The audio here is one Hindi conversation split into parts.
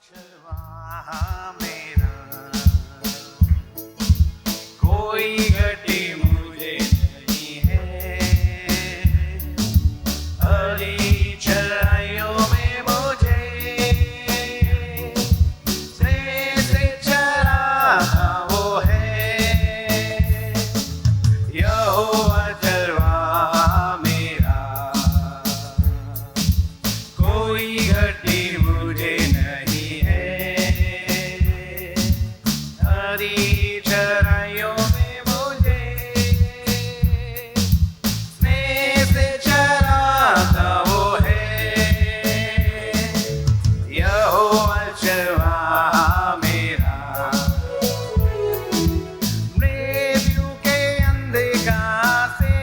चरवाहा मेरा, कोई गति मुझे नहीं है। हरी चराइयों में मुझे स्नेह से चराता वो है। यहोवा चरवाहा मेरा, कोई घटी मुझे नहीं है। हरी चराइयों में मुझे स्नेह से चराता वो है। यहोवा चरवाहा मेरा, मृत्यु के अंधकार से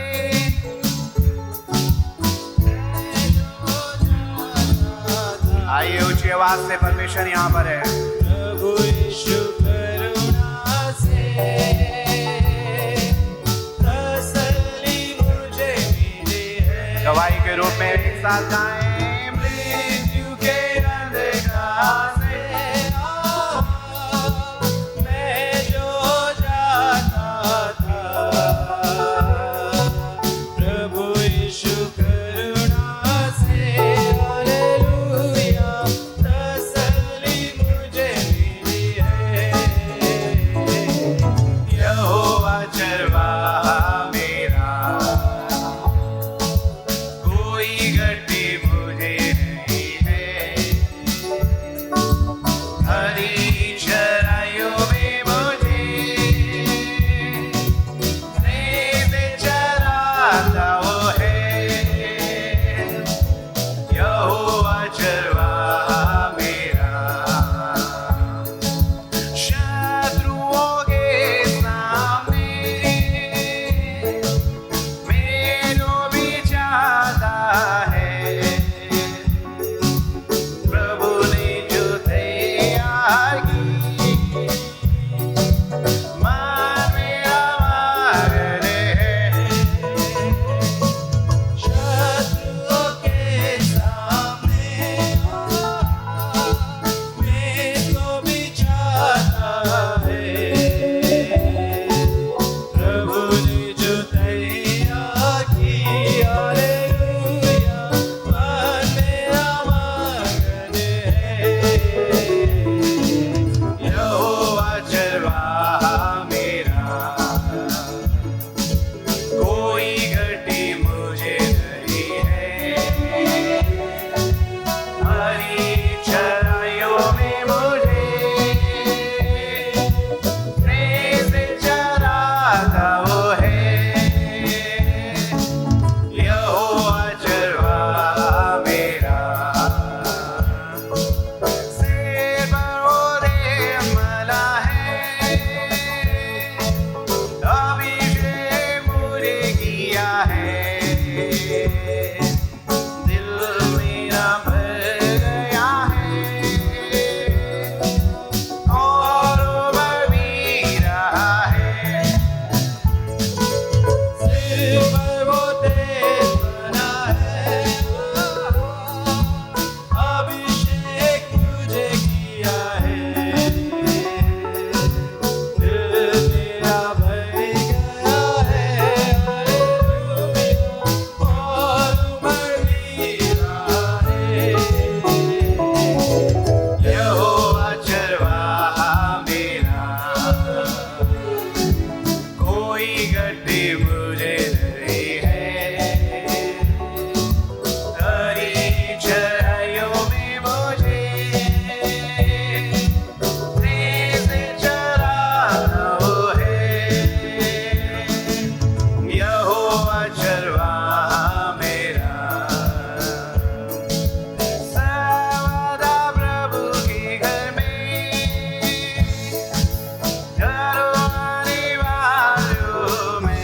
आइए ऊंची आवाज से परमेश्वर यहाँ पर है। प्रभु यीशु करुणा से तसल्ली मुझे मिली है। गवाही के रूप में एक साथ गाएं। मृत्यु के अंधकार से मैं जो जाता था, प्रभु यीशु करुणा से हालेलुया तसल्ली मुझे मिली है। यहोवा चरवाहा मेरा, कोई गति मुझे नहीं है। हरी चराइयों में मुझे स्नेह से चराता वो है। यहोवा चरवाहा मेरा, शत्रुओं के सामने मेरे भी जाता है। प्रभु ने जो तैयार की, मान मेरा मार्ग है। शत्रुओं के सामने मेरे भी जाता है। प्रभु ने जो तैयार की, हालेलुया मान मेरा मार्ग है। यहोवा चरवाहा मेरा, कोई घटी मुझे नहीं है। हरी चराइयों में मुझे स्नेह से चराता वो है। यहोवा चरवाहा मेरा, सेवरों मला है। अभिषेक मुझे किया है। दिल मेरा भर गया है और उभर भी रहा है। सिर पर वो तेज बना है, अभिषेक मुझे किया है। दिल मेरा भर गया है, हालेलुया और उमड़ भी रहा है। यहोवा चरवाहा मेरा, कोई गति मुझे नहीं है। हरी चराइयों में मुझे स्नेह से चराता वो है। यहोवा चरवाहा मेरा, सर्वदा प्रभु के घर में घरों आने वालों में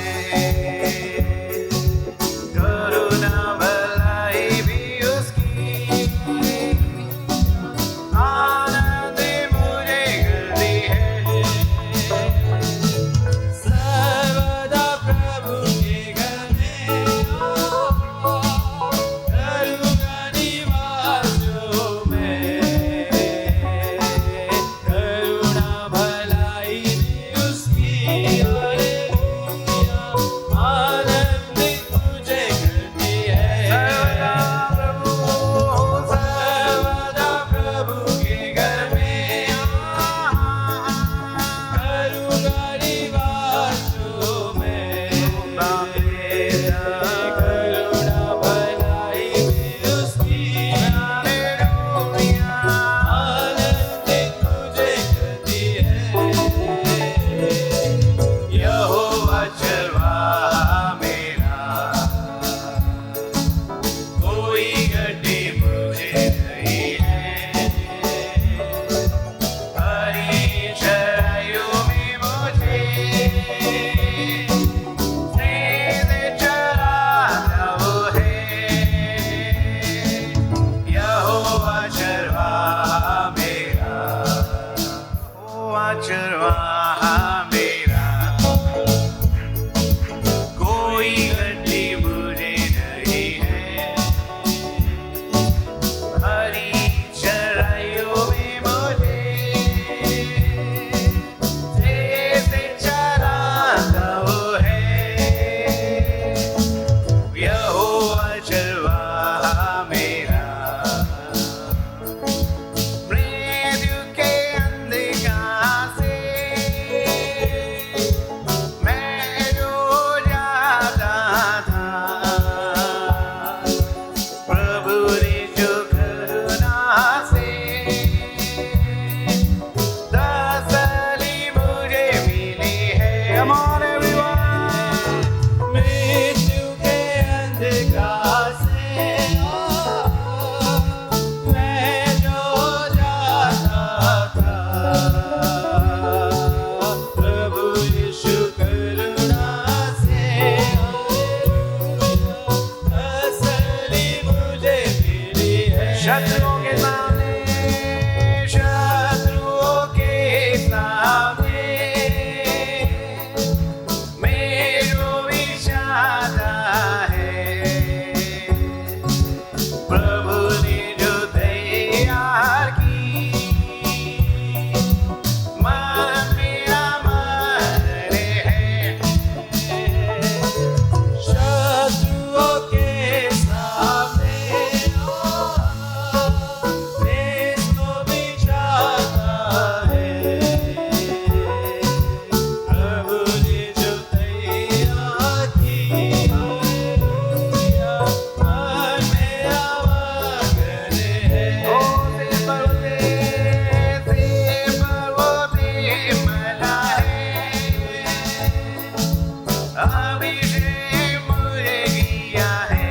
अभिषेक मुझे किया है,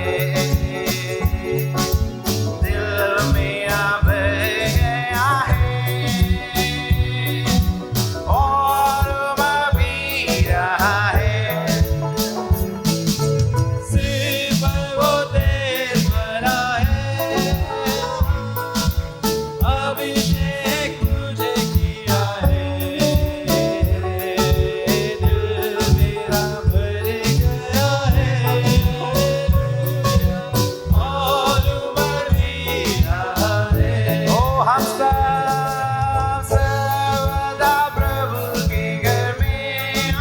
दिल मेरा भर गया है और मैं पी रहा है। सिर पर वो तेल भरा है, अभिषेक मुझे किया है, दिल मेरा भर गया है और मैं पी रहा है। ओ हम सब सर्वदा प्रभु के घर में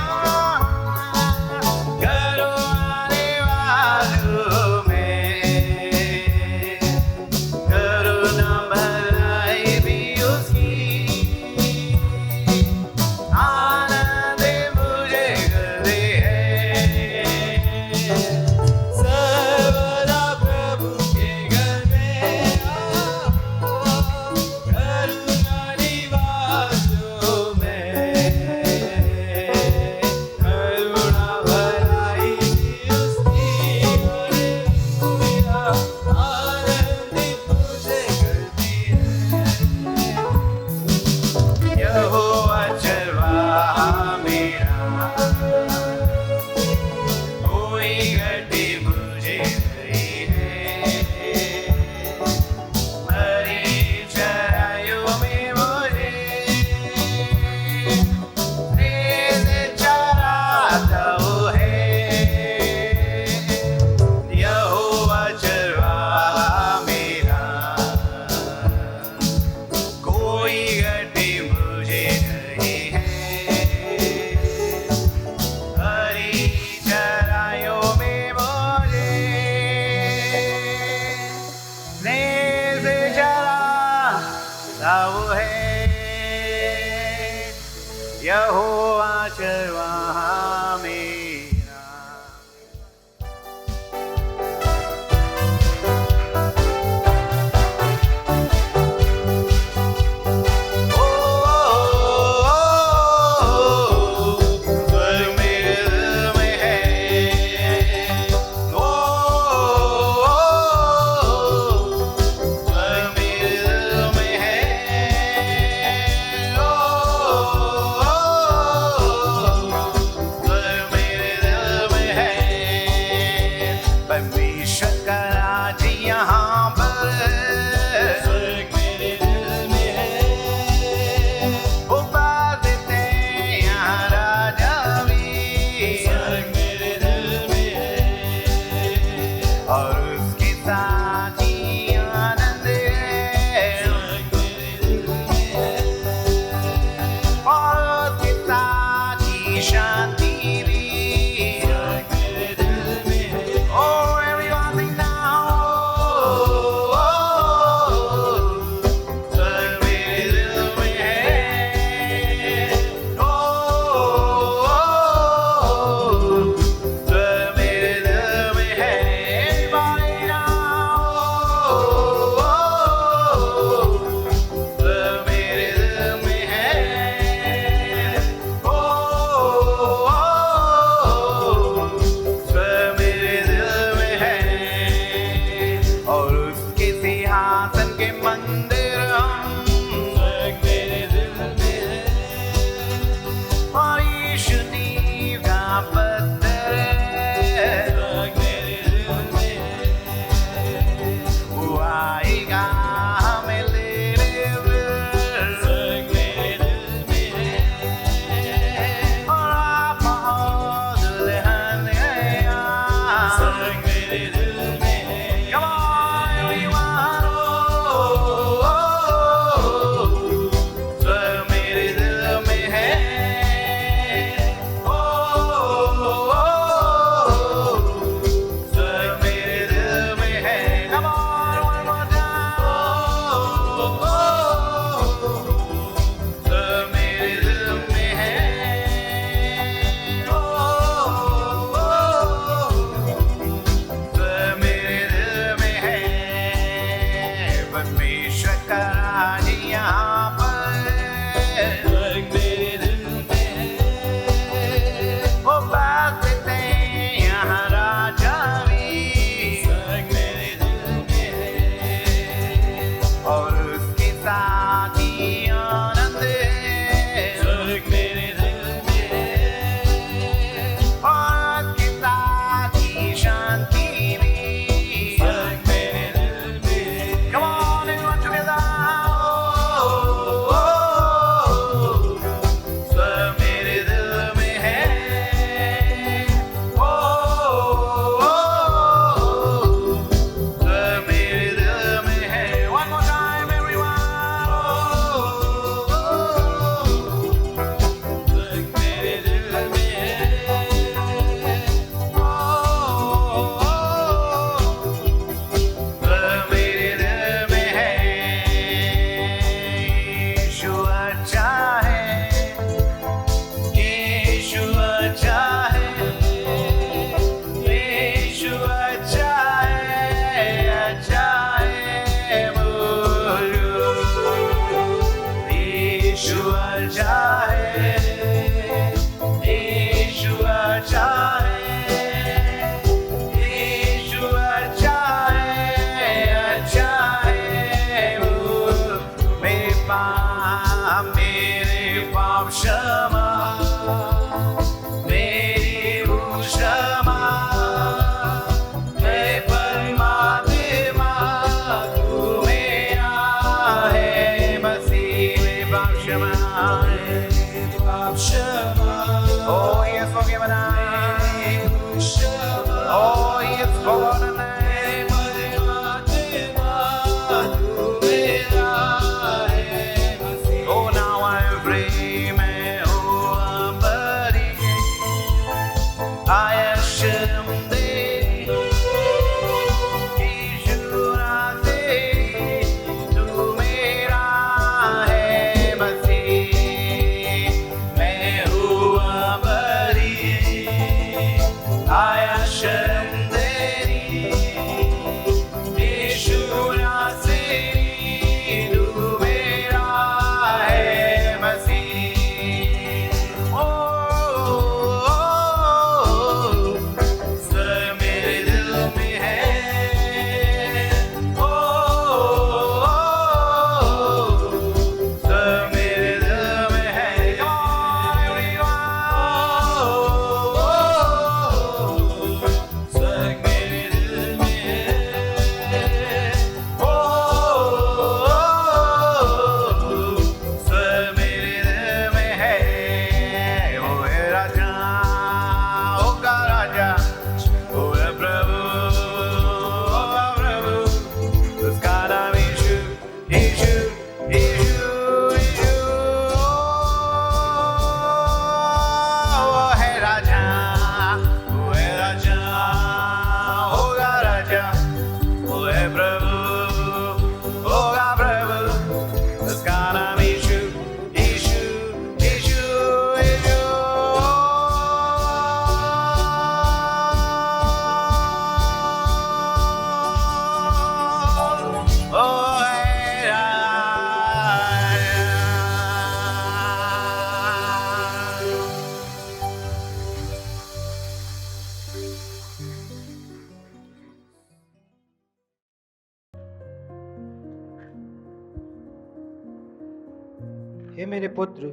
हे मेरे पुत्र,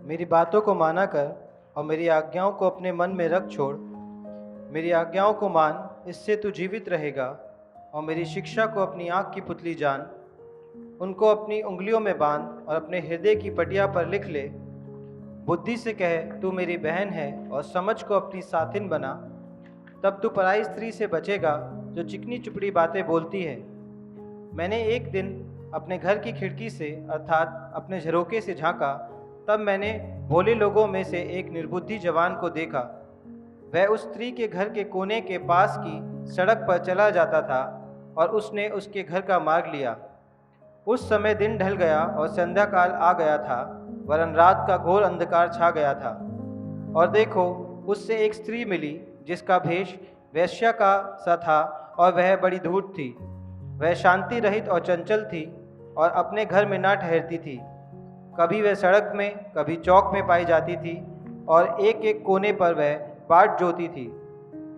मेरी बातों को माना कर और मेरी आज्ञाओं को अपने मन में रख छोड़। मेरी आज्ञाओं को मान, इससे तू जीवित रहेगा, और मेरी शिक्षा को अपनी आँख की पुतली जान। उनको अपनी उंगलियों में बांध और अपने हृदय की पटिया पर लिख ले। बुद्धि से कह, तू मेरी बहन है, और समझ को अपनी साथिन बना। तब तू पराई स्त्री से बचेगा जो चिकनी चुपड़ी बातें बोलती है। मैंने एक दिन अपने घर की खिड़की से अर्थात अपने झरोके से झांका, तब मैंने भोले लोगों में से एक निर्बुद्धि जवान को देखा। वह उस स्त्री के घर के कोने के पास की सड़क पर चला जाता था और उसने उसके घर का मार्ग लिया। उस समय दिन ढल गया और संध्या काल आ गया था, वरन रात का घोर अंधकार छा गया था। और देखो, उससे एक स्त्री मिली जिसका भेष वेश्या का सा था, और वह बड़ी धूर्त थी। वह शांति रहित और चंचल थी और अपने घर में ना ठहरती थी। कभी वह सड़क में, कभी चौक में पाई जाती थी, और एक एक कोने पर वह बाट जोती थी।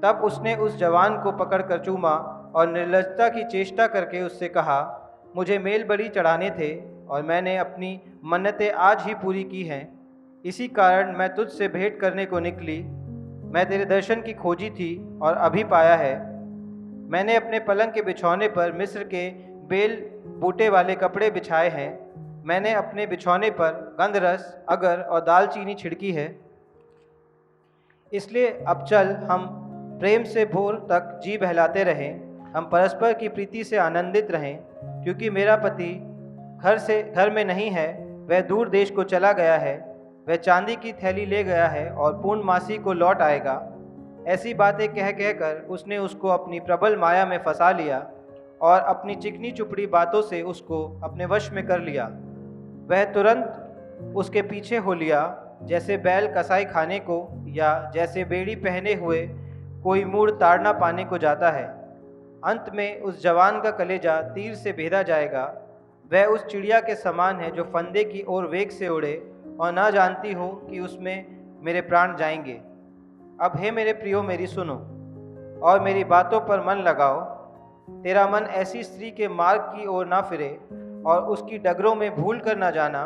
तब उसने उस जवान को पकड़कर चूमा और निर्लजता की चेष्टा करके उससे कहा, मुझे मेल बलि चढ़ाने थे और मैंने अपनी मन्नतें आज ही पूरी की हैं। इसी कारण मैं तुझसे भेंट करने को निकली। मैं तेरे दर्शन की खोजी थी और अभी पाया है। मैंने अपने पलंग के बिछौने पर मिस्र के बेल बूटे वाले कपड़े बिछाए हैं। मैंने अपने बिछौने पर गंधरस, अगर और दालचीनी छिड़की है। इसलिए अब चल, हम प्रेम से भोर तक जी बहलाते रहें। हम परस्पर की प्रीति से आनंदित रहें, क्योंकि मेरा पति घर में नहीं है, वह दूर देश को चला गया है। वह चांदी की थैली ले गया है और पूर्णमासी को लौट आएगा। ऐसी बातें कह कहकर उसने उसको अपनी प्रबल माया में फंसा लिया और अपनी चिकनी चुपड़ी बातों से उसको अपने वश में कर लिया। वह तुरंत उसके पीछे हो लिया, जैसे बैल कसाई खाने को या जैसे बेड़ी पहने हुए कोई मूढ़ ताड़ना पाने को जाता है। अंत में उस जवान का कलेजा तीर से भेदा जाएगा। वह उस चिड़िया के समान है जो फंदे की ओर वेग से उड़े और ना जानती हो कि उसमें मेरे प्राण जाएंगे। अब हे मेरे प्रियो, मेरी सुनो और मेरी बातों पर मन लगाओ। तेरा मन ऐसी स्त्री के मार्ग की ओर ना फिरे और उसकी डगरों में भूल कर ना जाना,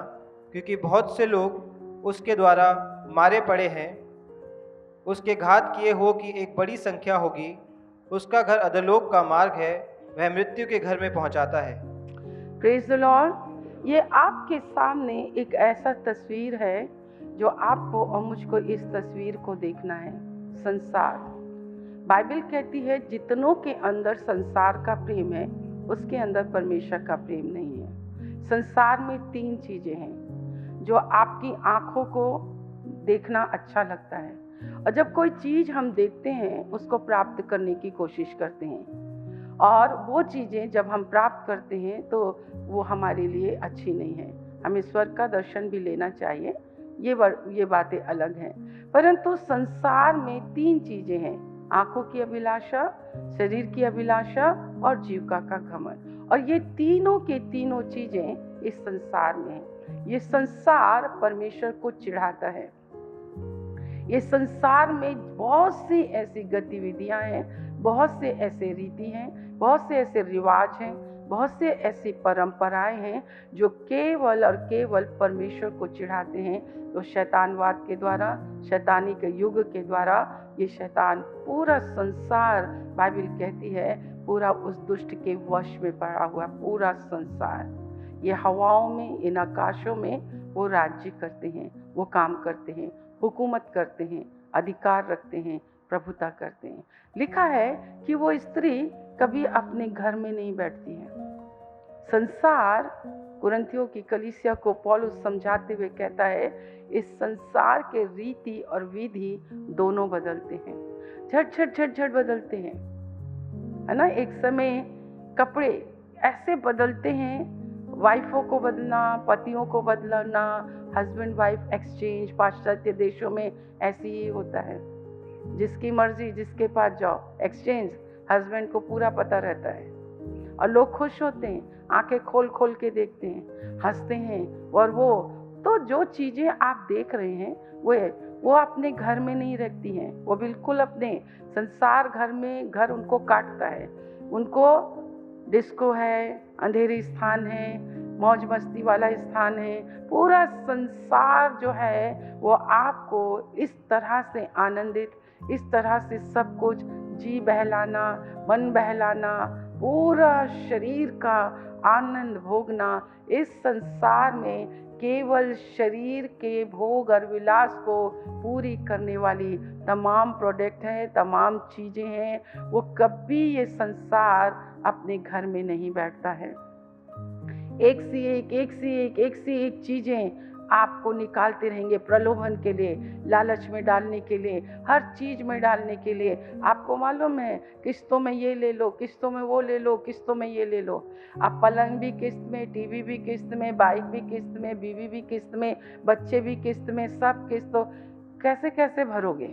क्योंकि बहुत से लोग उसके द्वारा मारे पड़े हैं। उसके घात किए हो की एक बड़ी संख्या होगी। उसका घर अधोलोक का मार्ग है, वह मृत्यु के घर में पहुंचाता है। Praise the Lord. ये आपके सामने एक ऐसा तस्वीर है जो आपको और मुझको इस तस्वीर को देखना है। संसार, बाइबल कहती है जितनों के अंदर संसार का प्रेम है, उसके अंदर परमेश्वर का प्रेम नहीं है। संसार में 3 चीज़ें हैं जो आपकी आँखों को देखना अच्छा लगता है और जब कोई चीज़ हम देखते हैं उसको प्राप्त करने की कोशिश करते हैं, और वो चीज़ें जब हम प्राप्त करते हैं तो वो हमारे लिए अच्छी नहीं है। हमें स्वर्ग का दर्शन भी लेना चाहिए, ये बातें अलग हैं। परंतु संसार में 3 चीज़ें हैं, आँखों की अभिलाषा, शरीर की अभिलाषा और जीविका का घमंड। और ये तीनों के तीनों चीज़ें इस संसार में हैं। ये संसार परमेश्वर को चिढ़ाता है। ये संसार में बहुत सी ऐसी गतिविधियां हैं, बहुत से ऐसे रीति हैं, बहुत से ऐसे रिवाज हैं, बहुत से ऐसी परंपराएं हैं जो केवल और केवल परमेश्वर को चिढ़ाते हैं। तो शैतानवाद के द्वारा, शैतानी के युग के द्वारा ये शैतान पूरा संसार, बाइबल कहती है, पूरा उस दुष्ट के वश में पड़ा हुआ पूरा संसार। ये हवाओं में, इन आकाशों में वो राज्य करते हैं, वो काम करते हैं, हुकूमत करते हैं, अधिकार रखते हैं, प्रभुता करते हैं। लिखा है कि वो स्त्री कभी अपने घर में नहीं बैठती है। संसार, कुरिन्थियों की कलीसिया को पौलुस समझाते हुए कहता है, इस संसार के रीति और विधि दोनों बदलते हैं, झट बदलते हैं, है ना। एक समय कपड़े ऐसे बदलते हैं, वाइफों को बदलना, पतियों को बदलना, हस्बैंड वाइफ एक्सचेंज, पाश्चात्य देशों में ऐसे ही होता है। जिसकी मर्जी जिसके पास जाओ, एक्सचेंज। हस्बैंड को पूरा पता रहता है और लोग खुश होते हैं, आंखें खोल खोल के देखते हैं, हंसते हैं। और वो तो जो चीज़ें आप देख रहे हैं वो अपने घर में नहीं रहती हैं, वो बिल्कुल अपने संसार घर में, घर उनको काटता है। उनको डिस्को है, अंधेरी स्थान है, मौज मस्ती वाला स्थान है। पूरा संसार जो है वो आपको इस तरह से आनंदित, इस तरह से सब कुछ जी बहलाना, मन बहलाना, पूरा शरीर का आनंद भोगना। इस संसार में केवल शरीर के भोग और विलास को पूरी करने वाली तमाम प्रोडक्ट हैं, तमाम चीज़ें हैं। वो कभी ये संसार अपने घर में नहीं बैठता है। एक सी एक चीज़ें आपको निकालते रहेंगे प्रलोभन के लिए, लालच में डालने के लिए, हर चीज़ में डालने के लिए। आपको मालूम है, किस्तों में ये ले लो, किस्तों में वो ले लो, किस्तों में ये ले लो। आप पलंग भी किस्त में, टीवी भी किस्त में, बाइक भी किस्त में, बीवी भी किस्त में, बच्चे भी किस्त में, सब किस्तों। कैसे कैसे भरोगे?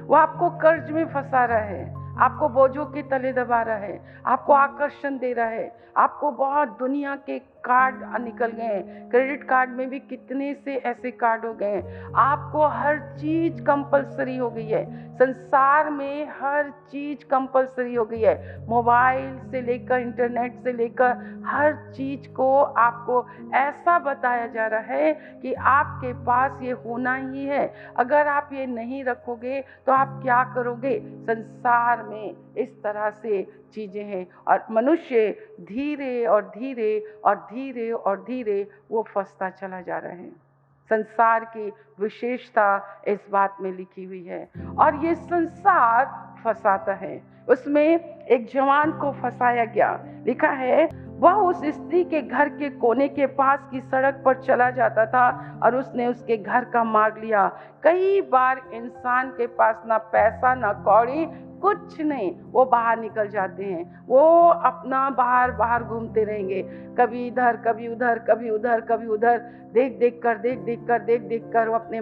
वो आपको कर्ज में फंसा रहा है, आपको बोझों के तले दबा रहा है, आपको आकर्षण दे रहा है। आपको बहुत दुनिया के कार्ड निकल गए हैं, क्रेडिट कार्ड में भी कितने से ऐसे कार्ड हो गए हैं। आपको हर चीज कंपलसरी हो गई है, संसार में हर चीज कंपलसरी हो गई है। मोबाइल से लेकर, इंटरनेट से लेकर हर चीज को आपको ऐसा बताया जा रहा है कि आपके पास ये होना ही है। अगर आप ये नहीं रखोगे तो आप क्या करोगे? संसार में इस तरह से चीज़ें हैं और मनुष्य धीरे और धीरे और धीरे और धीरे वो फंसता चला जा रहा है। संसार की विशेषता इस बात में लिखी हुई है और ये संसार फंसाता है। उसमें एक जवान को फंसाया गया। लिखा है, वह उस स्त्री के घर के कोने के पास की सड़क पर चला जाता था और उसने उसके घर का मार्ग लिया। कई बार इंसान के पास ना पैसा ना कौड़ी कुछ नहीं, वो बाहर निकल जाते हैं, वो अपना बाहर बाहर घूमते रहेंगे, कभी इधर कभी उधर, कभी उधर कभी उधर, देख देख कर वो अपने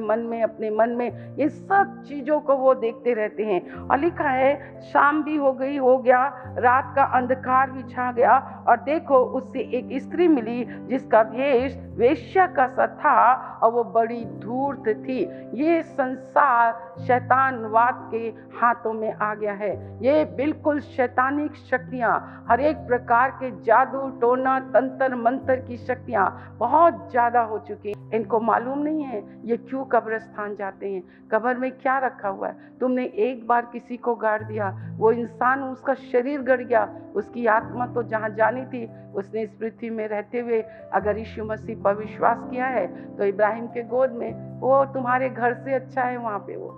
मन में ये सब चीज़ों को वो देखते रहते हैं। और लिखा है, शाम भी हो गया, रात का अंधकार भी छा गया और देखो उससे एक स्त्री मिली जिसका भेष वेश्या का सा था और वो बड़ी धूर्त थी। ये संसार शैतानवाद के हाथों में आ गया है। ये बिल्कुल शैतानिक शक्तियाँ, हर एक प्रकार के जादू टोना तंत्र मंत्र की शक्तियाँ बहुत ज़्यादा हो चुकी। इनको मालूम नहीं है ये क्यों कब्रिस्तान जाते हैं, कब्र में क्या रखा हुआ है। तुमने एक बार किसी को गाड़ दिया, वो इंसान, उसका शरीर गड़ गया, उसकी आत्मा तो जहाँ जानी थी, उसने इस पृथ्वी में रहते हुए अगर यीशु मसीह पर विश्वास किया है तो इब्राहिम के गोद में, वो तुम्हारे घर से अच्छा है वहाँ पे वो।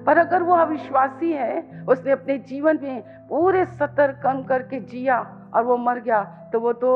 पर अगर वो अविश्वासी है, उसने अपने जीवन में पूरे सतर्क करके जिया और वो मर गया, तो वो तो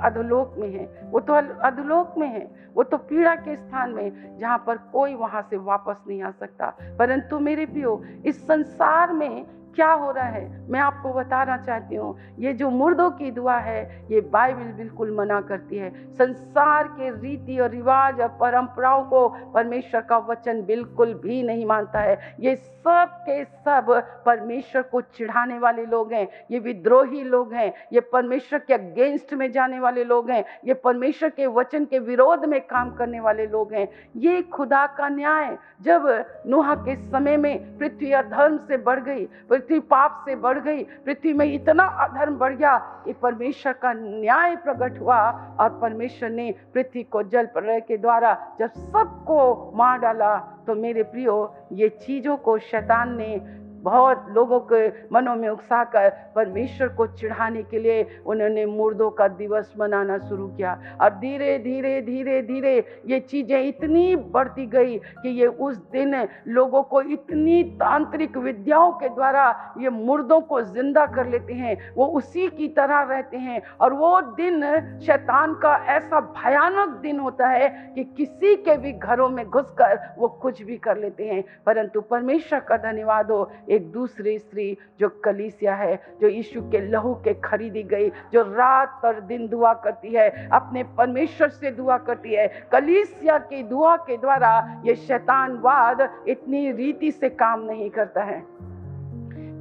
अधोलोक में है, वो तो अधोलोक में है, वो तो पीड़ा के स्थान में, जहाँ पर कोई वहाँ से वापस नहीं आ सकता। परंतु मेरे प्रियो, इस संसार में क्या हो रहा है मैं आपको बताना चाहती हूँ। ये जो मुर्दों की दुआ है, ये बाइबल बिल्कुल मना करती है। संसार के रीति और रिवाज और परंपराओं को परमेश्वर का वचन बिल्कुल भी नहीं मानता है। ये सब के सब परमेश्वर को चिढ़ाने वाले लोग हैं, ये विद्रोही लोग हैं, ये परमेश्वर के अगेंस्ट में जाने वाले लोग हैं, ये परमेश्वर के वचन के विरोध में काम करने वाले लोग हैं। ये खुदा का न्याय, जब नूह के समय में पृथ्वी अधर्म से बढ़ गई, पृथ्वी पाप से बढ़ गई, पृथ्वी में इतना अधर्म बढ़ गया, ये परमेश्वर का न्याय प्रकट हुआ और परमेश्वर ने पृथ्वी को जल प्रलय के द्वारा जब सबको मार डाला, तो मेरे प्रियो, ये चीज़ों को शैतान ने बहुत लोगों के मनों में उकसाकर परमेश्वर को चिढ़ाने के लिए उन्होंने मुर्दों का दिवस मनाना शुरू किया। और धीरे धीरे धीरे धीरे ये चीज़ें इतनी बढ़ती गई कि ये उस दिन लोगों को इतनी तांत्रिक विद्याओं के द्वारा ये मुर्दों को जिंदा कर लेते हैं, वो उसी की तरह रहते हैं। और वो दिन शैतान का ऐसा भयानक दिन होता है कि किसी के भी घरों में घुसकर वो कुछ भी कर लेते हैं। परंतु परमेश्वर का धन्यवाद हो, एक दूसरी स्त्री जो कलीसिया है, जो यीशु के लहू के खरीदी गई, जो रात और दिन दुआ करती है, अपने परमेश्वर से दुआ करती है, कलीसिया की दुआ के द्वारा ये शैतानवाद इतनी रीति से काम नहीं करता है,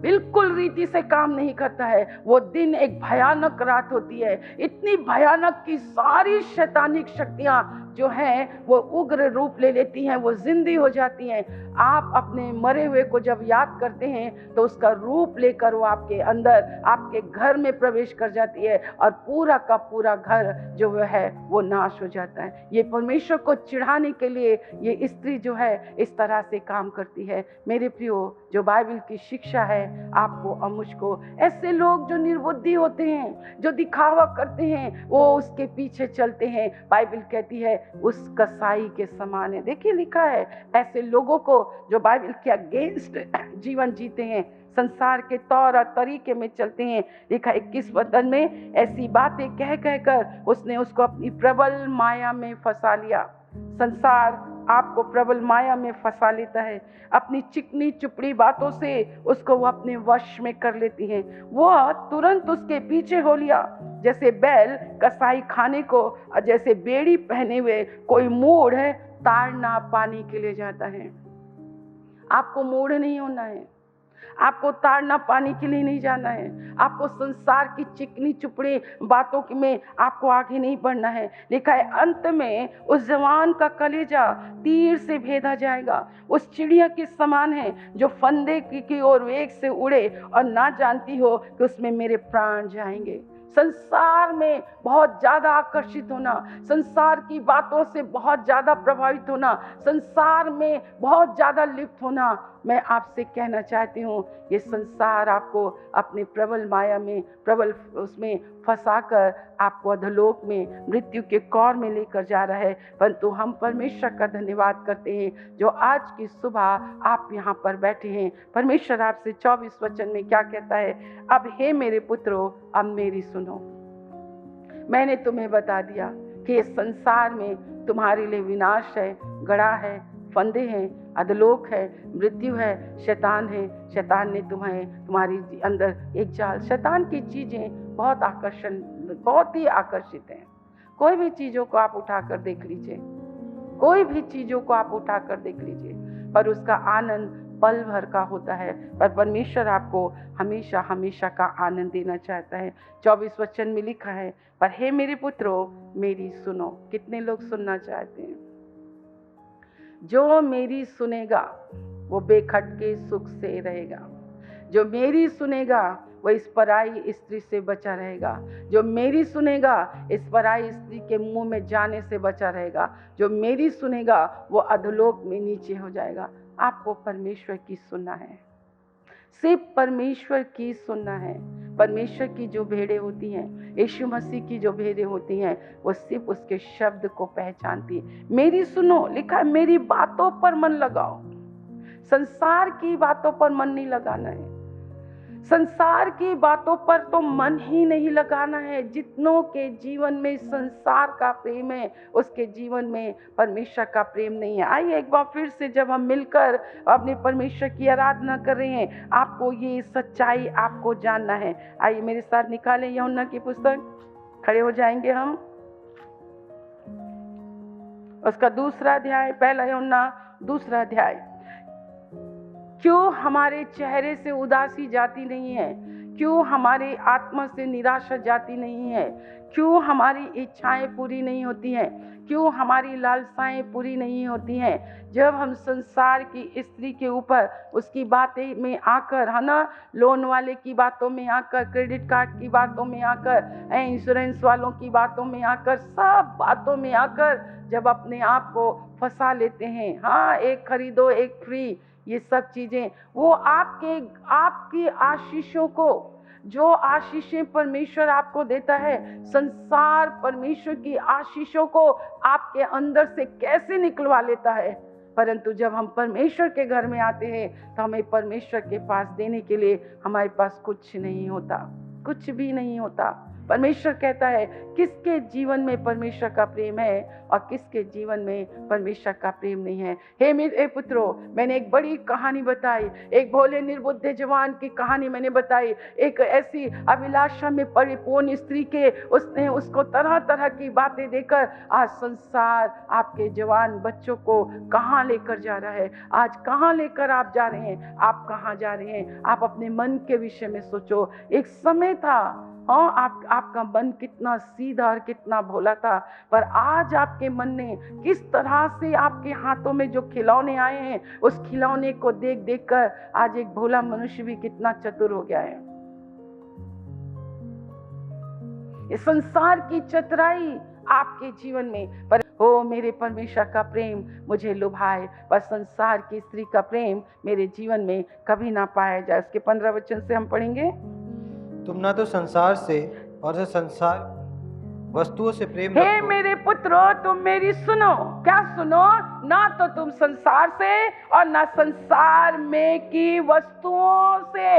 बिल्कुल रीति से काम नहीं करता है। वो दिन एक भयानक रात होती है, इतनी भयानक कि सारी शैतानिक शक्तियां जो हैं वो उग्र रूप ले लेती हैं, वो जिंदी हो जाती हैं। आप अपने मरे हुए को जब याद करते हैं तो उसका रूप लेकर वो आपके अंदर, आपके घर में प्रवेश कर जाती है और पूरा का पूरा घर जो है वो नाश हो जाता है। ये परमेश्वर को चिढ़ाने के लिए ये स्त्री जो है इस तरह से काम करती है। मेरे प्रियो, जो बाइबल की शिक्षा है आपको और मुझको, ऐसे लोग जो निर्बुद्धि होते हैं, जो दिखावा करते हैं, वो उसके पीछे चलते हैं। बाइबल कहती है उस कसाई के समान है। देखिए लिखा है, ऐसे लोगों को जो बाइबल के अगेंस्ट जीवन जीते हैं, संसार के तौर और तरीके में चलते हैं। लिखा 21 वचन में, ऐसी बातें कह कहकर उसने उसको अपनी प्रबल माया में फंसा लिया। संसार आपको प्रबल माया में फंसा लेता है, अपनी चिकनी चुपड़ी बातों से उसको वो अपने वश में कर लेती हैं। वो तुरंत उसके पीछे हो लिया, जैसे बैल कसाई खाने को, जैसे बेड़ी पहने हुए कोई मूढ़ है ताड़ना पानी के लिए जाता है। आपको मूढ़ नहीं होना है, आपको ताड़ना पानी के लिए नहीं जाना है, आपको संसार की चिकनी चुपड़ी बातों में आपको आगे नहीं बढ़ना है। लिखा है अंत में उस जवान का कलेजा तीर से भेदा जाएगा। उस चिड़िया के समान है जो फंदे की ओर वेग से उड़े और ना जानती हो कि उसमें मेरे प्राण जाएंगे। संसार में बहुत ज़्यादा आकर्षित होना, संसार की बातों से बहुत ज़्यादा प्रभावित होना, संसार में बहुत ज़्यादा लिप्त होना, मैं आपसे कहना चाहती हूँ ये संसार आपको अपने प्रबल माया में, प्रबल उसमें फंसाकर आपको अधोलोक में, मृत्यु के कौर में लेकर जा रहा है। परंतु हम परमेश्वर का धन्यवाद करते हैं जो आज की सुबह आप यहाँ पर बैठे हैं। परमेश्वर आपसे 24 वचन में क्या कहता है, अब हे मेरे पुत्रों, अब मेरी सुनो। मैंने तुम्हें बता दिया कि इस संसार में तुम्हारे लिए विनाश है, गड़ा है, फंदे हैं, अधोलोक है, मृत्यु है, शैतान है। शैतान ने तुम्हारी अंदर एक जाल, शैतान की चीज़ें बहुत ही आकर्षित हैं। कोई भी चीज़ों को आप उठाकर देख लीजिए, कोई भी चीज़ों को आप उठाकर देख लीजिए, पर उसका आनंद पल भर का होता है। पर परमेश्वर आपको हमेशा हमेशा का आनंद देना चाहता है। 24 वचन में लिखा है, पर हे मेरे पुत्रों मेरी सुनो। कितने लोग सुनना चाहते हैं? जो मेरी सुनेगा वो बेखटके सुख से रहेगा। जो मेरी सुनेगा वो इस पराई स्त्री से बचा रहेगा। जो मेरी सुनेगा इस पराई स्त्री के मुंह में जाने से बचा रहेगा। जो मेरी सुनेगा वो अधोलोक में नीचे हो जाएगा। आपको परमेश्वर की सुनना है, सिर्फ परमेश्वर की सुनना है। परमेश्वर की जो भेड़ें होती हैं, यीशु मसीह की जो भेड़ें होती हैं, वो सिर्फ उसके शब्द को पहचानती है। मेरी सुनो, लिखा है मेरी बातों पर मन लगाओ। संसार की बातों पर मन नहीं लगाना है। संसार की बातों पर तो मन ही नहीं लगाना है। जितनों के जीवन में संसार का प्रेम है, उसके जीवन में परमेश्वर का प्रेम नहीं है। आइए एक बार फिर से जब हम मिलकर अपने परमेश्वर की आराधना कर रहे हैं, आपको ये सच्चाई आपको जानना है। आइए मेरे साथ निकालें यूहन्ना की पुस्तक, खड़े हो जाएंगे हम। उसका दूसरा अध्याय, पहला यूहन्ना दूसरा अध्याय। क्यों हमारे चेहरे से उदासी जाती नहीं है? क्यों हमारी आत्मा से निराशा जाती नहीं है? क्यों हमारी इच्छाएं पूरी नहीं होती हैं? क्यों हमारी लालसाएं पूरी नहीं होती हैं? जब हम संसार की स्त्री के ऊपर उसकी बातें में आकर, है ना, लोन वाले की बातों में आकर, क्रेडिट कार्ड की बातों में आकर, इंश्योरेंस वालों की बातों में आकर, सब बातों में आकर जब अपने आप को फंसा लेते हैं, हाँ, एक खरीदो एक फ्री, ये सब चीजें, वो आपकी आशीषों को, जो आशीषें परमेश्वर आपको देता है, संसार परमेश्वर की आशीषों को आपके अंदर से कैसे निकलवा लेता है। परंतु जब हम परमेश्वर के घर में आते हैं तो हमें परमेश्वर के पास देने के लिए हमारे पास कुछ नहीं होता, कुछ भी नहीं होता। परमेश्वर कहता है किसके जीवन में परमेश्वर का प्रेम है और किसके जीवन में परमेश्वर का प्रेम नहीं है। हे मेरे पुत्रों, मैंने एक बड़ी कहानी बताई, एक भोले निर्बुद्ध जवान की कहानी मैंने बताई। एक ऐसी अभिलाषा में परिपूर्ण स्त्री के उसने उसको तरह तरह की बातें देकर आज संसार आपके जवान बच्चों को कहाँ लेकर जा रहा है। आज कहाँ लेकर आप जा रहे हैं? आप कहाँ जा रहे हैं? आप अपने मन के विषय में सोचो। एक समय था, हाँ, आपका मन कितना सीधा और कितना भोला था, पर आज आपके मन ने किस तरह से आपके हाथों में जो खिलौने आए हैं, उस खिलौने को देख देख कर आज एक भोला मनुष्य भी कितना चतुर हो गया है। इस संसार की चतुराई आपके जीवन में, पर ओ मेरे परमेश्वर का प्रेम मुझे लुभाए, पर संसार की स्त्री का प्रेम मेरे जीवन में कभी ना पाया जाए। इसके 15 वचन से हम पढ़ेंगे। तुम ना तो संसार से और न संसार वस्तुओं से प्रेम हे रखो। मेरे पुत्रों, तुम मेरी सुनो। क्या सुनो? ना तो तुम संसार से और ना संसार में की वस्तुओं से।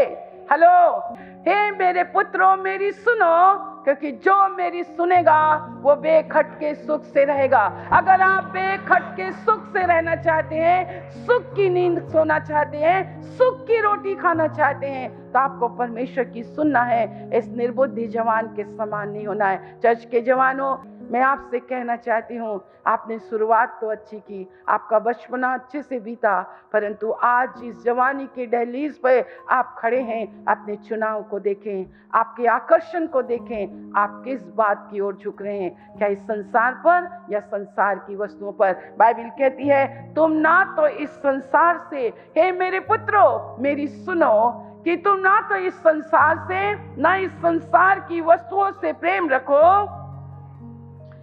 हेलो, हे मेरे पुत्रों मेरी सुनो, क्योंकि जो मेरी सुनेगा वो बेखटके सुख से रहेगा। अगर आप बेखटके सुख से रहना चाहते हैं, सुख की नींद सोना चाहते हैं, सुख की रोटी खाना चाहते हैं, तो आपको परमेश्वर की सुनना है। इस निर्बुद्धि जवान के समान नहीं होना है। चर्च के जवानों, मैं आपसे कहना चाहती हूँ, आपने शुरुआत तो अच्छी की, आपका बचपना अच्छे से बीता, परंतु आज इस जवानी के दहलीज पर आप खड़े हैं। अपने चुनाव को देखें, आपके आकर्षण को देखें, आप किस बात की ओर झुक रहे हैं, क्या इस संसार पर या संसार की वस्तुओं पर। बाइबल कहती है तुम ना तो इस संसार से, हे मेरे पुत्रों मेरी सुनो, कि तुम ना तो इस संसार से ना इस संसार की वस्तुओं से प्रेम रखो।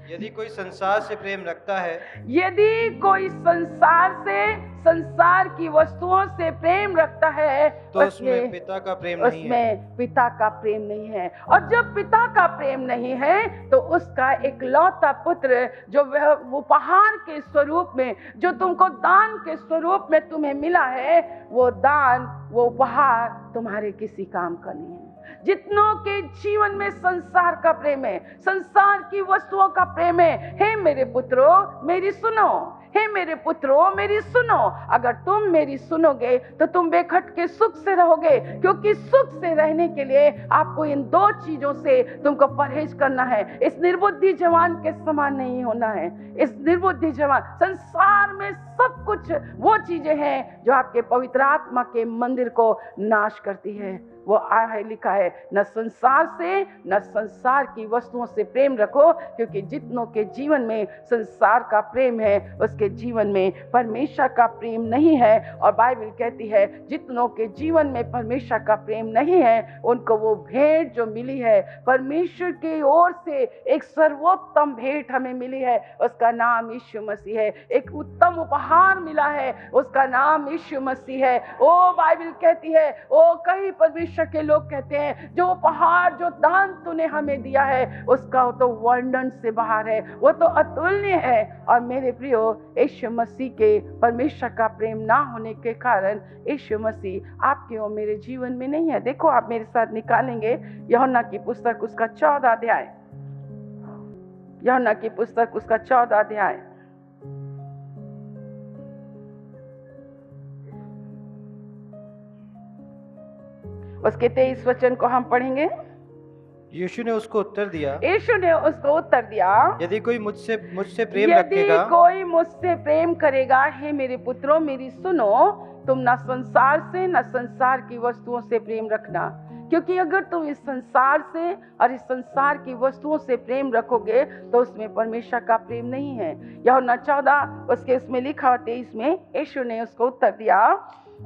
यदि कोई संसार से प्रेम रखता है, यदि कोई संसार से, संसार की वस्तुओं से प्रेम रखता है, तो उसमें पिता का प्रेम नहीं है। उसमें पिता का प्रेम नहीं है। और जब पिता का प्रेम नहीं है तो उसका इकलौता पुत्र जो वह उपहार के स्वरूप में, जो तुमको दान के स्वरूप में तुम्हें मिला है, वो दान, वो उपहार तुम्हारे किसी काम का नहीं है। जितनों के जीवन में संसार का प्रेम है, संसार की वस्तुओं का प्रेम है, हे मेरे पुत्रों मेरी सुनो, हे मेरे पुत्रों मेरी सुनो। अगर तुम मेरी सुनोगे तो तुम बेखटके सुख से रहोगे, क्योंकि सुख से रहने के लिए आपको इन दो चीजों से तुमको परहेज करना है। इस निर्बुद्धि जवान के समान नहीं होना है। इस निर्बुद्धि जवान, संसार में सब कुछ वो चीजें हैं जो आपके पवित्र आत्मा के मंदिर को नाश करती है। वो है, लिखा है, न संसार से न संसार की वस्तुओं से प्रेम रखो, क्योंकि जितनों के जीवन में संसार का प्रेम है उसके जीवन में परमेश्वर का प्रेम नहीं है। और बाइबल कहती है जितनों के जीवन में परमेश्वर का प्रेम नहीं है, उनको वो भेंट जो मिली है परमेश्वर की ओर से, एक सर्वोत्तम भेंट हमें मिली है, उसका नाम यीशु मसीह है। एक उत्तम उपहार मिला है, उसका नाम यीशु मसीह है। ओ बाइबल कहती है, ओ कहीं परमेश्वर परमेश्वर के लोग कहते हैं जो उपहार, जो दान तूने हमें दिया है, उसका तो वर्णन से बाहर है, वो तो अतुल्य है। और मेरे प्रियो, यीशु मसीह के परमेश्वर का प्रेम ना होने के कारण यीशु मसीह आपके और मेरे जीवन में नहीं है। देखो, आप मेरे साथ निकालेंगे यूहन्ना की पुस्तक उसका 14 अध्याय, यूहन्ना की पुस्तक उसका 14 अध्याय। उसके 23 वचन को हम पढ़ेंगे। यीशु ने उसको उत्तर दिया, यीशु ने उसको उत्तर दिया, यदि कोई मुझसे मुझसे प्रेम यदि रखेगा, कोई मुझसे प्रेम करेगा, हे मेरे पुत्रों मेरी सुनो, तुम न संसार से न संसार की वस्तुओं से प्रेम रखना, क्योंकि अगर तुम इस संसार से और इस संसार की वस्तुओं से प्रेम रखोगे तो उसमें परमेश्वर का प्रेम नहीं है। यूहन्ना 14 उसके उसमें लिखा 23 में यीशु ने उसको उत्तर दिया,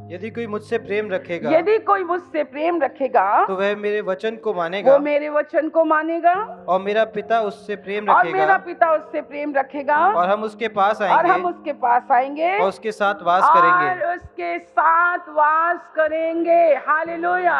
यदि कोई मुझसे प्रेम रखेगा, यदि कोई मुझसे प्रेम रखेगा तो वह मेरे वचन को मानेगा, वो मेरे वचन को मानेगा, और मेरा पिता उससे प्रेम और मेरा रखेगा, पिता उससे प्रेम रखेगा, और हम उसके पास और हम आएंगे उसके पास आएंगे और उसके साथ वास करेंगे। और उसके साथ वास करेंगे। हालेलुया।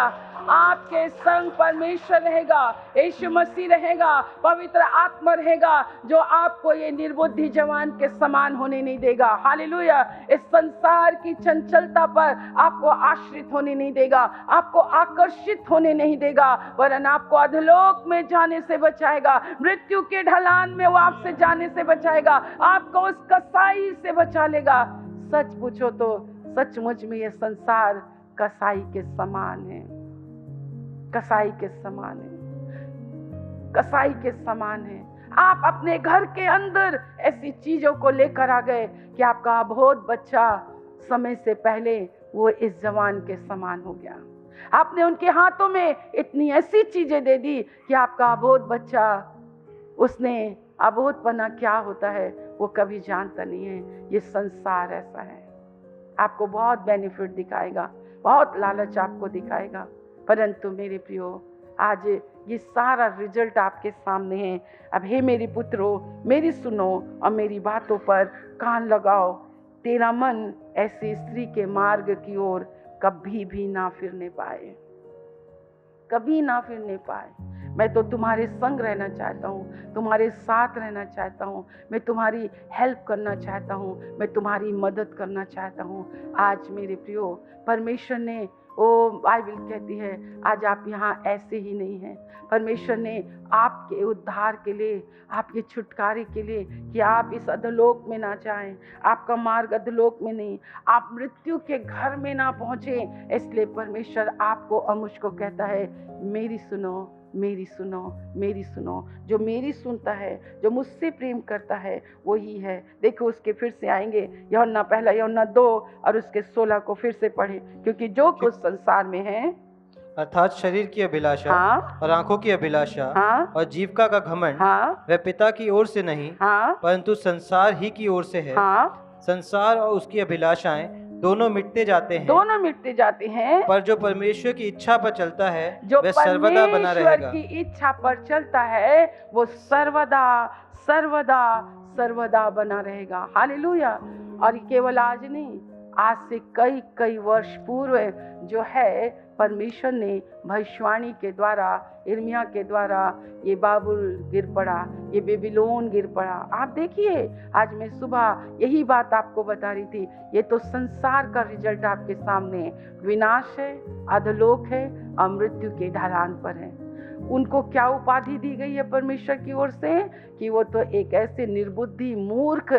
आपके संग परमेश्वर रहेगा, यीशु मसीह रहेगा, पवित्र आत्मा रहेगा, जो आपको ये निर्बुद्धि जवान के समान होने नहीं देगा। हालेलुया। इस संसार की चंचलता पर आपको आश्रित होने नहीं देगा, आपको आकर्षित होने नहीं देगा, वरन आपको अधोलोक में जाने से बचाएगा, मृत्यु के ढलान में वो आपसे जाने से बचाएगा, आपको उस कसाई से बचा लेगा। सच पूछो तो सचमुच में ये संसार कसाई के समान है, कसाई के समान है, कसाई के समान है। आप अपने घर के अंदर ऐसी चीजों को लेकर आ गए कि आपका अबोध बच्चा समय से पहले वो इस जवान के समान हो गया। आपने उनके हाथों में इतनी ऐसी चीजें दे दी कि आपका अबोध बच्चा, उसने अबोधपना क्या होता है वो कभी जानता नहीं है। ये संसार ऐसा है, आपको बहुत बेनिफिट दिखाएगा, बहुत लालच आपको दिखाएगा, परंतु मेरे प्रियो, आज ये सारा रिजल्ट आपके सामने है। अब हे मेरे पुत्रों, मेरी सुनो और मेरी बातों पर कान लगाओ। तेरा मन ऐसी स्त्री के मार्ग की ओर कभी भी ना फिरने पाए, कभी ना फिरने पाए। मैं तो तुम्हारे संग रहना चाहता हूँ, तुम्हारे साथ रहना चाहता हूँ, मैं तुम्हारी हेल्प करना चाहता हूँ, मैं तुम्हारी मदद करना चाहता हूँ। आज मेरे प्रियो, परमेश्वर ने, ओ बाइबल कहती है, आज आप यहाँ ऐसे ही नहीं हैं। परमेश्वर ने आपके उद्धार के लिए, आपके छुटकारे के लिए, कि आप इस अधोलोक में ना जाएं, आपका मार्ग अधोलोक में नहीं, आप मृत्यु के घर में ना पहुंचे, इसलिए परमेश्वर आपको और मुझको कहता है, मेरी सुनो, मेरी सुनो, मेरी सुनो। जो मेरी सुनता है, जो मुझसे प्रेम करता है, वही है। देखो, उसके फिर से आएंगे, यूहन्ना पहला यूहन्ना 2 और उसके 16 को फिर से पढ़े, क्योंकि जो कुछ संसार में है, अर्थात शरीर की अभिलाषा, हाँ, और आंखों की अभिलाषा, हाँ, और जीविका का घमंड, हाँ, वह पिता की ओर से नहीं, हाँ, परंतु संसार ही की ओर से है। हाँ, संसार और उसकी अभिलाषाएं दोनों मिटते जाते हैं, दोनों मिटते जाते हैं, पर जो परमेश्वर की इच्छा पर चलता है जो वह सर्वदा बना परमेश्वर रहेगा। की इच्छा पर चलता है वो सर्वदा सर्वदा सर्वदा बना रहेगा। हालेलुया। और केवल आज नहीं, आज से कई कई वर्ष पूर्व जो है, परमेश्वर ने भविष्यवाणी के द्वारा, यिर्मयाह के द्वारा, ये बाबुल गिर पड़ा, ये बेबीलोन गिर पड़ा। आप देखिए, आज मैं सुबह यही बात आपको बता रही थी। ये तो संसार का रिजल्ट आपके सामने है, विनाश है, अधोलोक है और मृत्यु के ढलान पर है। उनको क्या उपाधि दी गई है परमेश्वर की ओर से, कि वो तो एक ऐसे निर्बुद्धि मूर्ख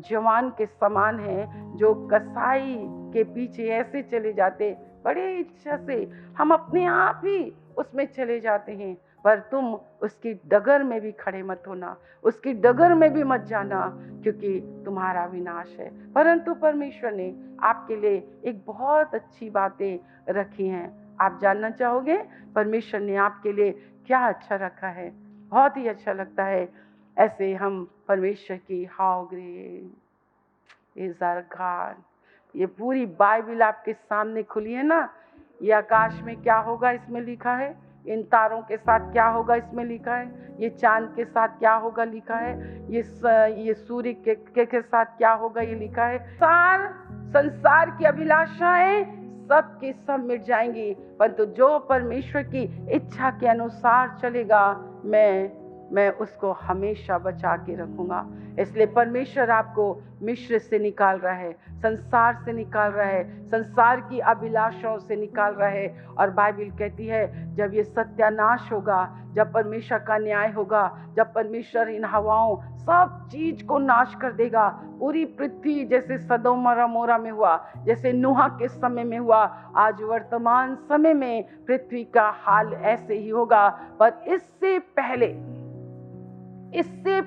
जवान के समान है, जो कसाई के पीछे ऐसे चले जाते, बड़े इच्छा से हम अपने आप ही उसमें चले जाते हैं, पर तुम उसकी डगर में भी खड़े मत होना, उसकी डगर में भी मत जाना, क्योंकि तुम्हारा विनाश है। परंतु परमेश्वर ने आपके लिए एक बहुत अच्छी बातें रखी हैं। आप जानना चाहोगे परमेश्वर ने आपके लिए क्या अच्छा रखा है? बहुत ही अच्छा लगता है ऐसे हम परमेश्वर की how great is our God. ये पूरी बाइबल आपके सामने खुली है ना। ये आकाश में क्या होगा इसमें लिखा है, इन तारों के साथ क्या होगा इसमें लिखा है, ये चांद के साथ क्या होगा लिखा है, ये सूर्य के साथ क्या होगा ये लिखा है। संसार की अभिलाषाएं सब की सब मिट जाएंगी, परंतु जो परमेश्वर की इच्छा के अनुसार चलेगा मैं उसको हमेशा बचा के रखूंगा। इसलिए परमेश्वर आपको मिस्र से निकाल रहा है, संसार से निकाल रहा है, संसार की अभिलाषाओं से निकाल रहा है। और बाइबल कहती है जब ये सत्यानाश होगा, जब परमेश्वर का न्याय होगा, जब परमेश्वर इन हवाओं सब चीज को नाश कर देगा, पूरी पृथ्वी जैसे सदोम और अमोरा में हुआ, जैसे नूह के समय में हुआ, आज वर्तमान समय में पृथ्वी का हाल ऐसे ही होगा। पर इससे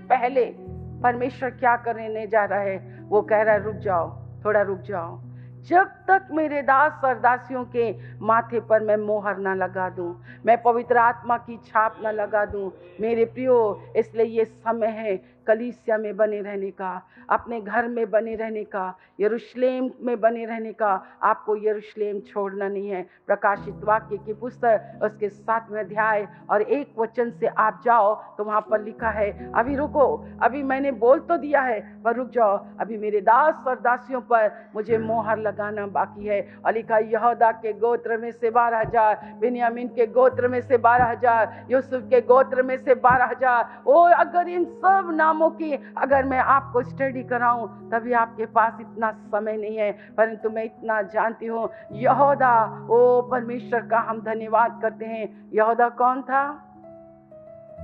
पहले परमेश्वर क्या करने जा रहा है? वो कह रहा है रुक जाओ, थोड़ा रुक जाओ, जब तक मेरे दास और दासियों के माथे पर मैं मोहर ना लगा दूं, मैं पवित्र आत्मा की छाप ना लगा दूं। मेरे प्रियो, इसलिए ये समय है कलीसिया में बने रहने का, अपने घर में बने रहने का, यरूशलेम में बने रहने का। आपको यरूशलेम छोड़ना नहीं है। प्रकाशित वाक्य की पुस्तक उसके 7वें अध्याय और 1 वचन से आप जाओ तो वहाँ पर लिखा है अभी रुको, अभी मैंने बोल तो दिया है पर रुक जाओ, अभी मेरे दास और दासियों पर मुझे मोहर लगाना बाकी है। और लिखा यहूदा के गोत्र में से 12,000, बिन्यामीन के गोत्र में से 12,000, यूसुफ के गोत्र में से 12,000। ओ अगर इन सब नामों की अगर मैं आपको स्टडी कराऊं तभी आपके पास इतना समय नहीं है, परंतु मैं इतना जानती हूँ यहूदा, ओ परमेश्वर का हम धन्यवाद करते हैं। यहूदा कौन था?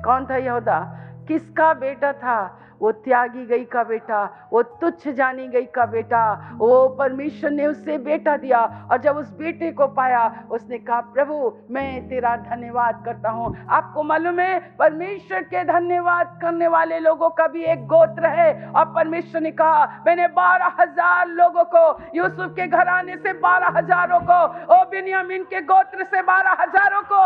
कौन था यहूदा? किसका बेटा था? वो त्यागी गई का बेटा, वो तुच्छ जानी गई का बेटा। वो परमेश्वर ने उसे बेटा दिया और जब उस बेटे को पाया उसने कहा प्रभु मैं तेरा धन्यवाद करता हूँ। आपको मालूम है परमेश्वर के धन्यवाद करने वाले लोगों का भी एक गोत्र है। और परमेश्वर ने कहा मैंने 12,000 लोगों को, यूसुफ के घराने से 12,000 को, और बिन्यामीन के गोत्र से 12,000 को।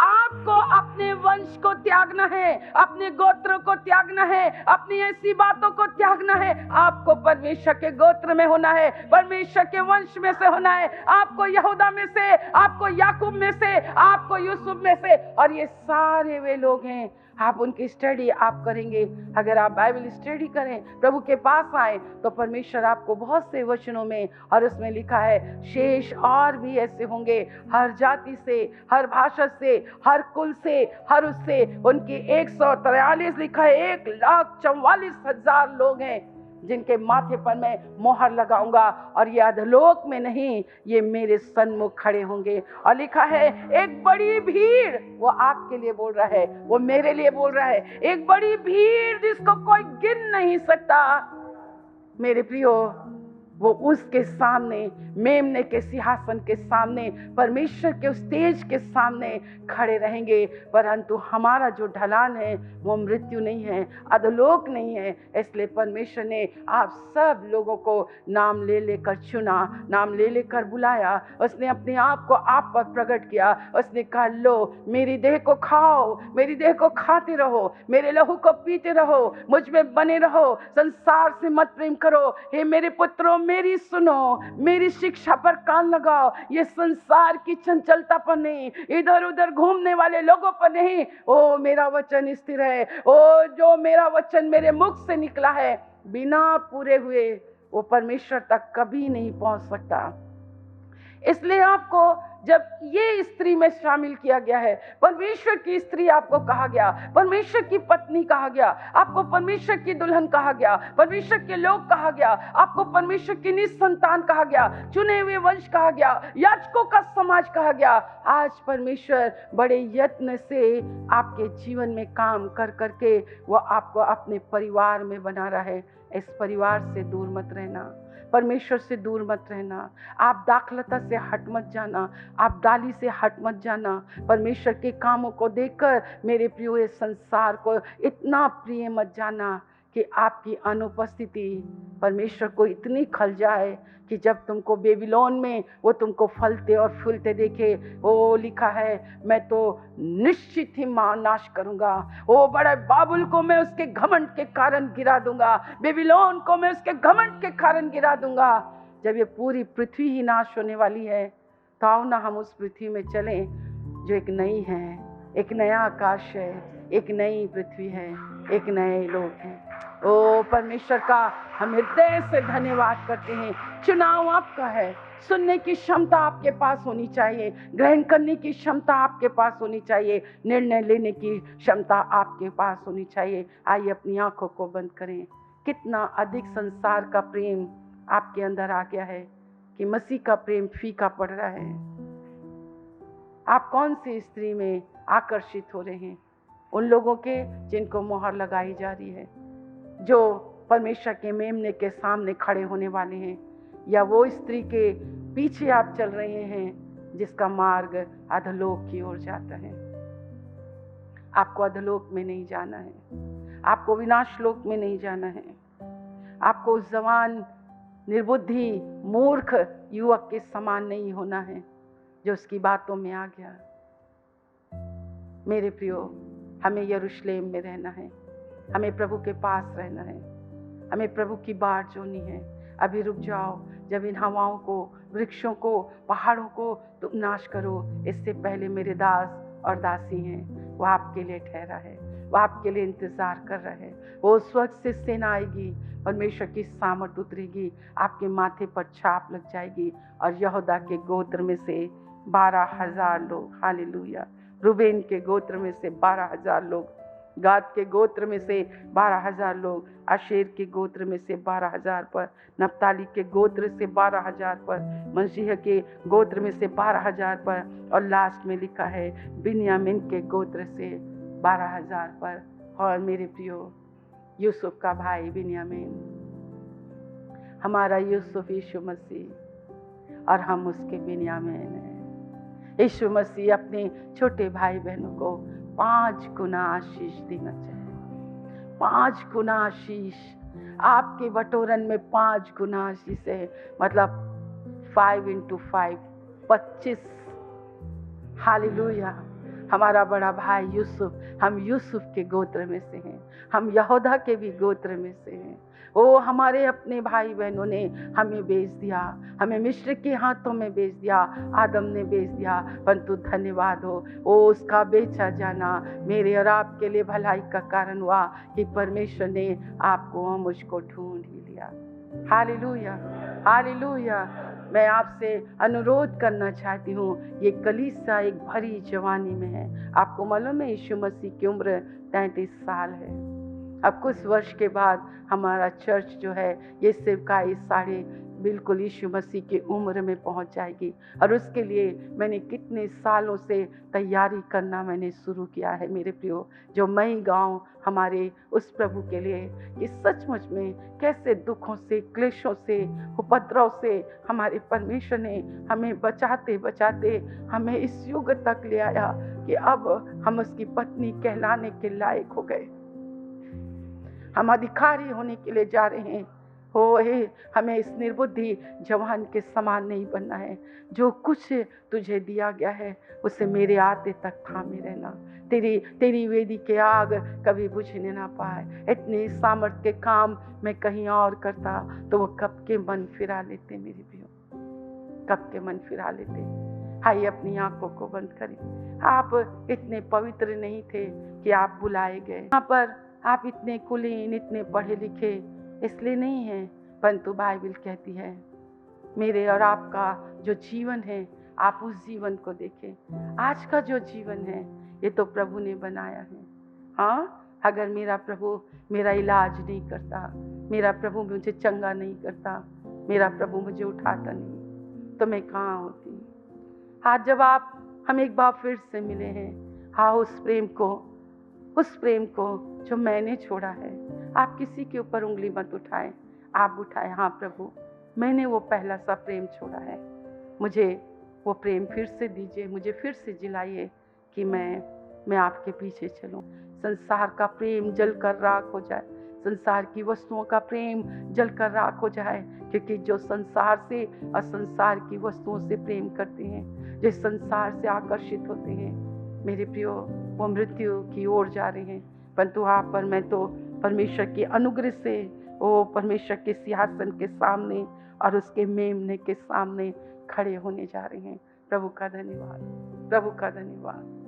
आपको अपने वंश को त्यागना है, अपने गोत्र को त्यागना है, अपनी ऐसी बातों को त्यागना है। आपको परमेश्वर के गोत्र में होना है, परमेश्वर के वंश में से होना है। आपको यहूदा में से, आपको याकूब में से, आपको यूसुफ में से। और ये सारे वे लोग हैं, आप उनकी स्टडी आप करेंगे। अगर आप बाइबल स्टडी करें, प्रभु के पास आए, तो परमेश्वर आपको बहुत से वचनों में, और उसमें लिखा है शेष और भी ऐसे होंगे, हर जाति से, हर भाषा से, हर कुल से, हर उससे। उनकी 143 लिखा है, 1,44,000 लोग हैं जिनके माथे पर मैं मोहर लगाऊंगा, और ये अधलोक में नहीं, ये मेरे सन्मुख खड़े होंगे। और लिखा है एक बड़ी भीड़, वो आपके लिए बोल रहा है, वो मेरे लिए बोल रहा है, एक बड़ी भीड़ जिसको कोई गिन नहीं सकता। मेरे प्रियो, वो उसके सामने, मेमने के सिंहासन के सामने, परमेश्वर के उस तेज के सामने खड़े रहेंगे। परंतु हमारा जो ढलान है वो मृत्यु नहीं है, अधोलोक नहीं है। इसलिए परमेश्वर ने आप सब लोगों को नाम ले लेकर चुना, नाम ले लेकर बुलाया। उसने अपने आप को आप पर प्रकट किया। उसने कहा लो मेरी देह को खाओ, मेरी देह को खाते रहो, मेरे लहू को पीते रहो, मुझ में बने रहो, संसार से मत प्रेम करो। हे मेरे पुत्रों मेरी सुनो, मेरी शिक्षा पर कान लगाओ। ये संसार की चंचलता पर नहीं, इधर उधर घूमने वाले लोगों पर नहीं। ओ मेरा वचन स्थिर है, ओ जो मेरा वचन मेरे मुख से निकला है बिना पूरे हुए वो परमेश्वर तक कभी नहीं पहुंच सकता। इसलिए आपको जब ये स्त्री में शामिल किया गया है, परमेश्वर की स्त्री आपको कहा गया, परमेश्वर की पत्नी कहा गया, आपको परमेश्वर की दुल्हन कहा गया, परमेश्वर के लोग कहा गया, आपको परमेश्वर की निसंतान कहा गया, चुने हुए वंश कहा गया, याजकों का समाज कहा गया। आज परमेश्वर बड़े यत्न से आपके जीवन में काम कर करके वो आपको अपने परिवार में बना रहा है। इस परिवार से दूर मत रहना, परमेश्वर से दूर मत रहना। आप दाखलता से हट मत जाना, आप डाली से हट मत जाना। परमेश्वर के कामों को देखकर मेरे प्रियो इस संसार को इतना प्रिय मत जाना कि आपकी अनुपस्थिति परमेश्वर को इतनी खल जाए कि जब तुमको बेबीलोन में वो तुमको फलते और फूलते देखे। वो लिखा है मैं तो निश्चित ही नाश करूंगा, वो बड़े बाबुल को मैं उसके घमंड के कारण गिरा दूंगा, बेबीलोन को मैं उसके घमंड के कारण गिरा दूंगा। जब ये पूरी पृथ्वी ही नाश होने वाली है तो आओ ना हम उस पृथ्वी में चलें जो एक नई है, एक नया आकाश है, एक नई पृथ्वी है, एक नए लोग हैं। ओ परमेश्वर का हम हृदय से धन्यवाद करते हैं। चुनाव आपका है, सुनने की क्षमता आपके पास होनी चाहिए, ग्रहण करने की क्षमता आपके पास होनी चाहिए, निर्णय लेने की क्षमता आपके पास होनी चाहिए। आइए अपनी आंखों को बंद करें। कितना अधिक संसार का प्रेम आपके अंदर आ गया है कि मसीह का प्रेम फीका पड़ रहा है। आप कौन सी स्त्री में आकर्षित हो रहे हैं? उन लोगों के जिनको मोहर लगाई जा रही है, जो परमेश्वर के मेमने के सामने खड़े होने वाले हैं, या वो स्त्री के पीछे आप चल रहे हैं जिसका मार्ग अधोलोक की ओर जाता है? आपको अधोलोक में नहीं जाना है, आपको विनाश लोक में नहीं जाना है। आपको उस जवान निर्बुद्धि मूर्ख युवक के समान नहीं होना है जो उसकी बातों में आ गया। मेरे प्रियो, हमें यरूशलेम में रहना है, हमें प्रभु के पास रहना है, हमें प्रभु की बाट जोनी है। अभी रुक जाओ, जब इन हवाओं को, वृक्षों को, पहाड़ों को तुम नाश करो, इससे पहले मेरे दास और दासी हैं, वो आपके लिए ठहरा है, वो आपके लिए इंतजार कर रहा है। वो स्वर्ग से सेना आएगी, परमेश्वर की सामर्थ उतरेगी, आपके माथे पर छाप लग जाएगी, और यहूदा के गोत्र में से 12,000 लोग, हालेलुया, रूबेन के गोत्र में से 12,000 लोग, गाद के गोत्र में से 12,000 लोग, आशेर के गोत्र में से 12,000 पर, नप्ताली के गोत्र से 12,000 पर, मसीह के गोत्र में से 12,000 पर, और लास्ट में लिखा है बिन्यामीन के गोत्र से 12,000 पर। और मेरे प्रियो, यूसुफ का भाई बिन्यामीन, हमारा यूसुफ यीशु मसीह, और हम उसके बिन्यामीन हैं। यीशु मसीह अपने छोटे भाई बहनों को 5 गुना आशीष देना चाहिए। 5 गुना आशीष आपके बटोरन में, 5 गुना आशीष है, मतलब 5 into 5, 25। हालेलुया। हमारा बड़ा भाई यूसुफ, हम यूसुफ के गोत्र में से हैं, हम यहूदा के भी गोत्र में से हैं। वो हमारे अपने भाई बहनों ने हमें बेच दिया, हमें मिस्र के हाथों में बेच दिया, आदम ने बेच दिया, परंतु धन्यवाद हो, वो उसका बेचा जाना मेरे और आपके लिए भलाई का कारण हुआ कि परमेश्वर ने आपको और मुझको ढूंढ ही लिया। Hallelujah, hallelujah. मैं आपसे अनुरोध करना चाहती हूँ, ये कलीसिया एक भरी जवानी में है। आपको मालूम है यीशु मसीह की उम्र 33 साल है। अब कुछ वर्ष के बाद हमारा चर्च जो है, ये सेवकाई साढ़े बिल्कुल यीशु मसीह की उम्र में पहुंच जाएगी, और उसके लिए मैंने कितने सालों से तैयारी करना मैंने शुरू किया है मेरे प्रियो। जो मैं गाऊं हमारे उस प्रभु के लिए कि सचमुच में कैसे दुखों से, क्लेशों से, उपद्रव से हमारे परमेश्वर ने हमें बचाते बचाते हमें इस युग तक ले आया कि अब हम उसकी पत्नी कहलाने के लायक हो गए, हम अधिकारी होने के लिए जा रहे हैं। हो हे, हमें इस निर्बुद्धि जवान के समान नहीं बनना है। जो कुछ तुझे दिया गया है उसे मेरे आते तक थामे रहना। तेरी वेदी के आग कभी बुझने ना पाए। इतने सामर्थ के काम मैं कहीं और करता तो वो कब के मन फिरा लेते मेरे प्रियो, कब के मन फिरा लेते। आइए अपनी आंखों को बंद करें। आप इतने पवित्र नहीं थे कि आप बुलाए गए। यहाँ पर आप इतने कुलीन, इतने पढ़े लिखे इसलिए नहीं है, परंतु बाइबल कहती है मेरे और आपका जो जीवन है, आप उस जीवन को देखें। आज का जो जीवन है ये तो प्रभु ने बनाया है। हाँ, अगर मेरा प्रभु मेरा इलाज नहीं करता, मेरा प्रभु मुझे चंगा नहीं करता, मेरा प्रभु मुझे उठाता नहीं, तो मैं कहाँ होती। आज जब आप हम एक बार फिर से मिले हैं, हाँ, उस प्रेम को जो मैंने छोड़ा है। आप किसी के ऊपर उंगली मत उठाएं, आप उठाएं, हाँ प्रभु, मैंने वो पहला सा प्रेम छोड़ा है, मुझे वो प्रेम फिर से दीजिए, मुझे फिर से जिलाइए कि मैं आपके पीछे चलूं। संसार का प्रेम जलकर राख हो जाए, संसार की वस्तुओं का प्रेम जलकर राख हो जाए, क्योंकि जो संसार से और संसार की वस्तुओं से प्रेम करते हैं, जो संसार से आकर्षित होते हैं, मेरे प्रियो, वो मृत्यु की ओर जा रहे हैं। परंतु आप पर मैं तो परमेश्वर के अनुग्रह से वो परमेश्वर के सिंहासन के सामने और उसके मेमने के सामने खड़े होने जा रहे हैं। प्रभु का धन्यवाद, प्रभु का धन्यवाद।